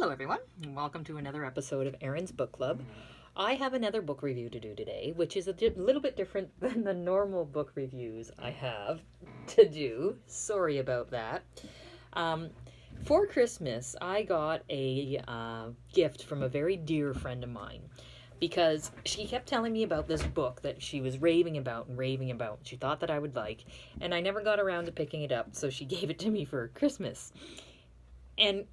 Hello everyone, and welcome to another episode of Erin's Book Club. I have another book review to do today, which is a little bit different than the normal book reviews I have to do. Sorry about that. For Christmas, I got a gift from a very dear friend of mine because she kept telling me about this book that she was raving about. She thought that I would like, and I never got around to picking it up, so she gave it to me for Christmas. And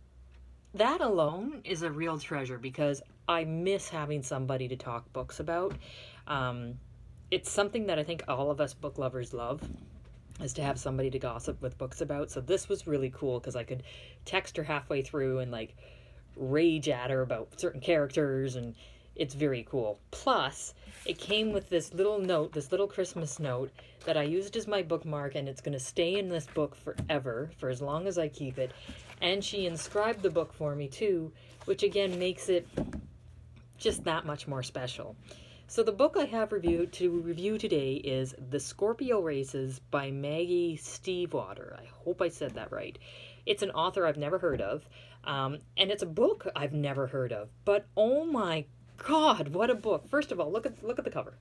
that alone is a real treasure because I miss having somebody to talk books about. It's something that I think all of us book lovers love, is to have somebody to gossip with books about. So this was really cool because I could text her halfway through and like rage at her about certain characters, and it's very cool. Plus, it came with this little note, this little Christmas note that I used as my bookmark, and it's going to stay in this book forever, for as long as I keep it. And she inscribed the book for me too, which again makes it just that much more special. So the book I have to review today is The Scorpio Races by Maggie Stiefvater. I hope I said that right. It's an author I've never heard of, and it's a book I've never heard of. But oh my God, what a book! First of all, look at the cover.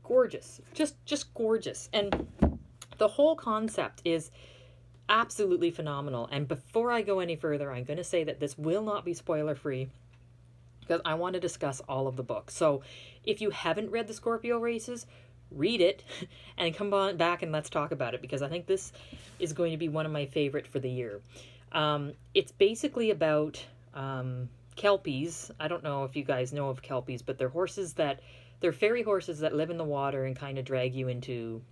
Gorgeous, just gorgeous, and the whole concept is absolutely phenomenal. And before I go any further, I'm going to say that this will not be spoiler free because I want to discuss all of the book. So if you haven't read The Scorpio Races, read it and come on back and let's talk about it, because I think this is going to be one of my favorite for the year. It's basically about kelpies. I don't know if you guys know of kelpies, but they're fairy horses that live in the water and kind of drag you into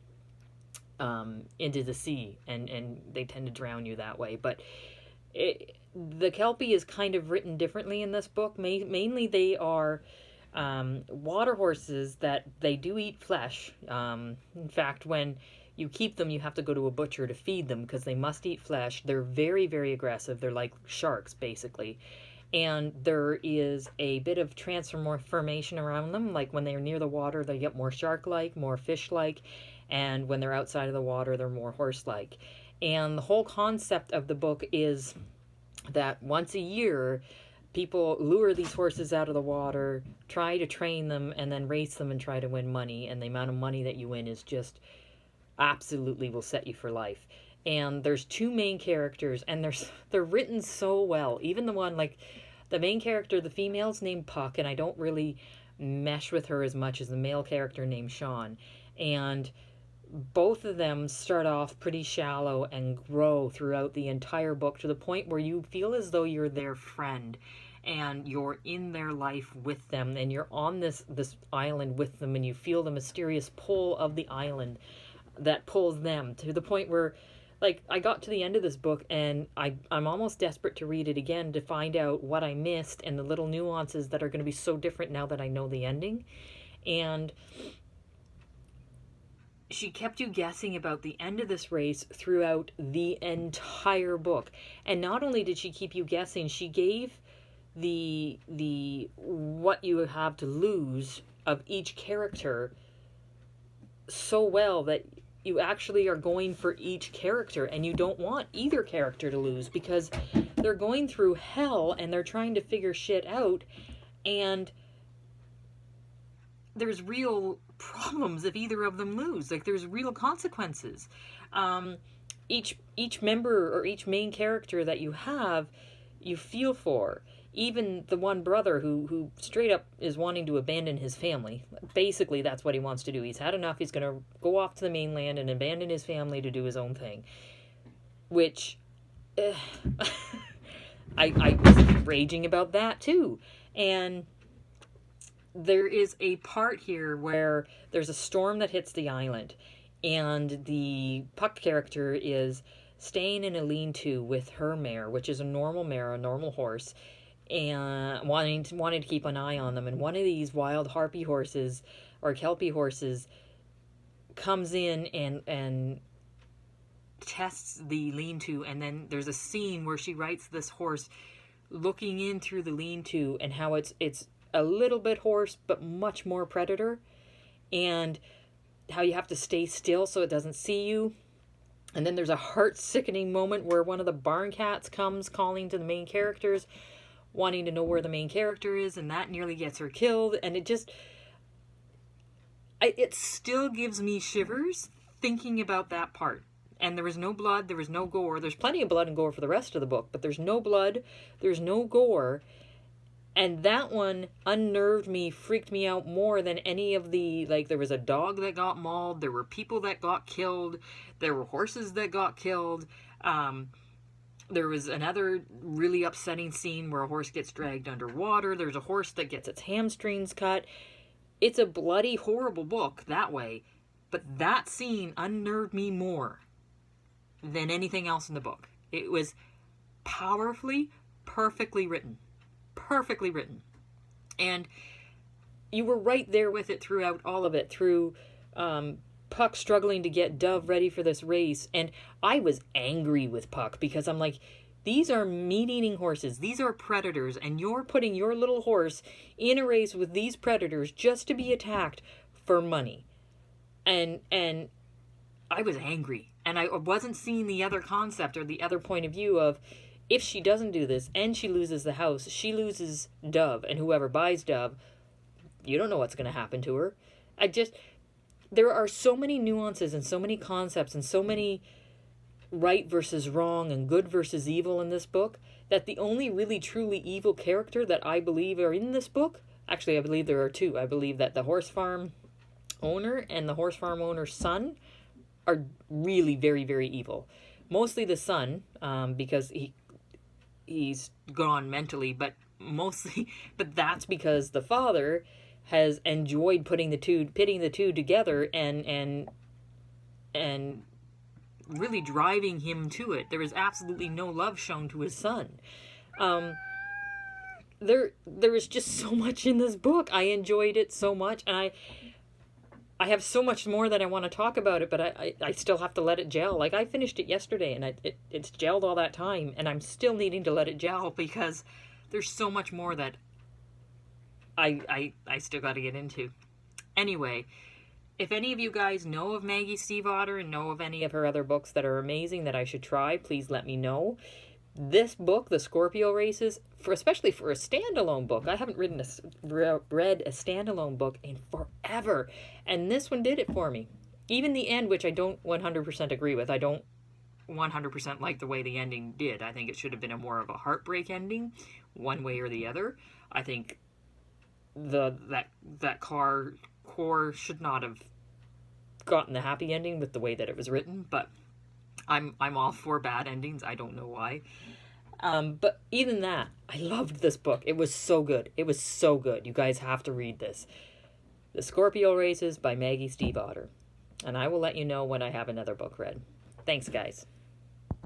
the sea, and they tend to drown you that way. But the kelpie is kind of written differently in this book. Mainly they are water horses that they do eat flesh. In fact, when you keep them, you have to go to a butcher to feed them because they must eat flesh. They're very, very aggressive. They're like sharks, basically. And there is a bit of transformation around them. Like when they're near the water, they get more shark-like, more fish-like. And when they're outside of the water, they're more horse-like. And the whole concept of the book is that once a year, people lure these horses out of the water, try to train them, and then race them and try to win money. And the amount of money that you win is just absolutely will set you for life. And there's two main characters, and they're written so well. Even the one, like, the main character, the female's named Puck, and I don't really mesh with her as much as the male character named Sean. And both of them start off pretty shallow and grow throughout the entire book to the point where you feel as though you're their friend and you're in their life with them, and you're on this island with them, and you feel the mysterious pull of the island that pulls them, to the point where, like, I got to the end of this book and I'm almost desperate to read it again to find out what I missed and the little nuances that are going to be so different now that I know the ending. And she kept you guessing about the end of this race throughout the entire book. And not only did she keep you guessing, she gave the what you have to lose of each character so well that you actually are going for each character, and you don't want either character to lose because they're going through hell and they're trying to figure shit out, and there's real problems if either of them lose. Like, there's real consequences. Each member or each main character that you have, you feel for. Even the one brother who straight up is wanting to abandon his family. Basically, that's what he wants to do. He's had enough. He's going to go off to the mainland and abandon his family to do his own thing. Which, I was raging about that too. And there is a part here where there's a storm that hits the island, and the Puck character is staying in a lean-to with her mare, which is a normal mare, a normal horse, and wanting to keep an eye on them. And one of these wild harpy horses or kelpie horses comes in and tests the lean-to, and then there's a scene where she writes this horse looking in through the lean-to and how it's a little bit horse but much more predator, and how you have to stay still so it doesn't see you. And then there's a heart-sickening moment where one of the barn cats comes calling to the main characters. wanting to know where the main character is, and that nearly gets her killed. And it still gives me shivers thinking about that part. And there was no blood, there was no gore. There's plenty of blood and gore for the rest of the book, but there's no blood, there's no gore. And that one unnerved me, freaked me out more than any of the, like, there was a dog that got mauled, there were people that got killed, there were horses that got killed. There was another really upsetting scene where a horse gets dragged underwater. There's a horse that gets its hamstrings cut. It's a bloody, horrible book that way. But that scene unnerved me more than anything else in the book. It was powerfully, perfectly written. Perfectly written. And you were right there with it throughout all of it. Through Puck struggling to get Dove ready for this race. And I was angry with Puck because I'm like, these are meat-eating horses. These are predators. And you're putting your little horse in a race with these predators just to be attacked for money. And I was angry. And I wasn't seeing the other concept or the other point of view of, if she doesn't do this and she loses the house, she loses Dove. And whoever buys Dove, you don't know what's going to happen to her. There are so many nuances and so many concepts and so many right versus wrong and good versus evil in this book, that the only really truly evil character that I believe are in this book, actually I believe there are two. I believe that the horse farm owner and the horse farm owner's son are really very, very evil. Mostly the son, because he's gone mentally, but that's because the father has enjoyed pitting the two together and really driving him to it. There is absolutely no love shown to his son. There is just so much in this book. I enjoyed it so much, and I have so much more that I want to talk about it, but I still have to let it gel. Like, I finished it yesterday, and it's gelled all that time, and I'm still needing to let it gel because there's so much more that I still got to get into. Anyway, if any of you guys know of Maggie Stiefvater and know of any of her other books that are amazing that I should try, please let me know. This book, The Scorpio Races, especially for a standalone book, I haven't read a standalone book in forever, and this one did it for me. Even the end, which I don't 100% agree with. I don't 100% like the way the ending did. I think it should have been more of a heartbreak ending, one way or the other. I think that core should not have gotten the happy ending with the way that it was written, but I'm all for bad endings. I don't know why. But even that, I loved this book. It was so good. It was so good. You guys have to read this. The Scorpio Races by Maggie Stiefvater. And I will let you know when I have another book read. Thanks, guys.